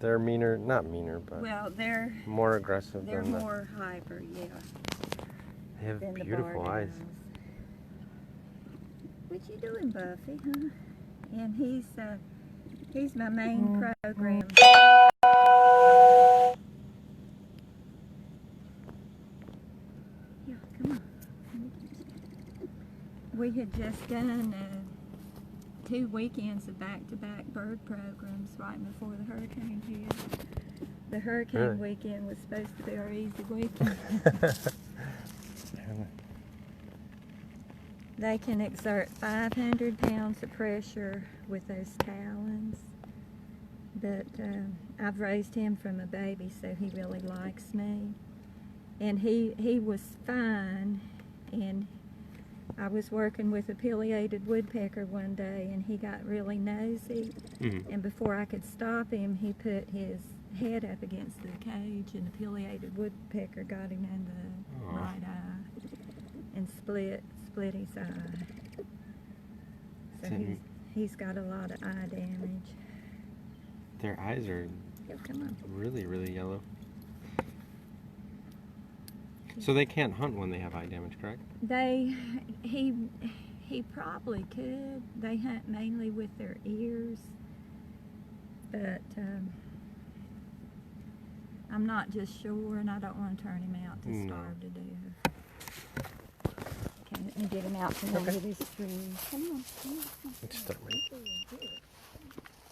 They're meaner, not meaner, but Well, they're more aggressive they're than more hyper, yeah. They have Than the beautiful barred eyes. owls. What you doing, Buffy, huh? And he's my main program. Yeah, come on. We had just done 2 weekends of back-to-back bird programs right before the hurricane hit. The hurricane Really? weekend was supposed to be our easy weekend. They can exert 500 pounds of pressure with those talons, but I've raised him from a baby, so he really likes me. And he was fine, and I was working with a pileated woodpecker one day, and he got really nosy, and before I could stop him, he put his head up against the cage, and the pileated woodpecker got him in the right eye and split his eye. So he's got a lot of eye damage. Their eyes are Come on. really, really yellow. So they can't hunt when they have eye damage, correct? He probably could. They hunt mainly with their ears, but I'm not just sure, and I don't want to turn him out to starve to death. Okay, let me get him out from under this tree. Come on, come on. Let's start, mate.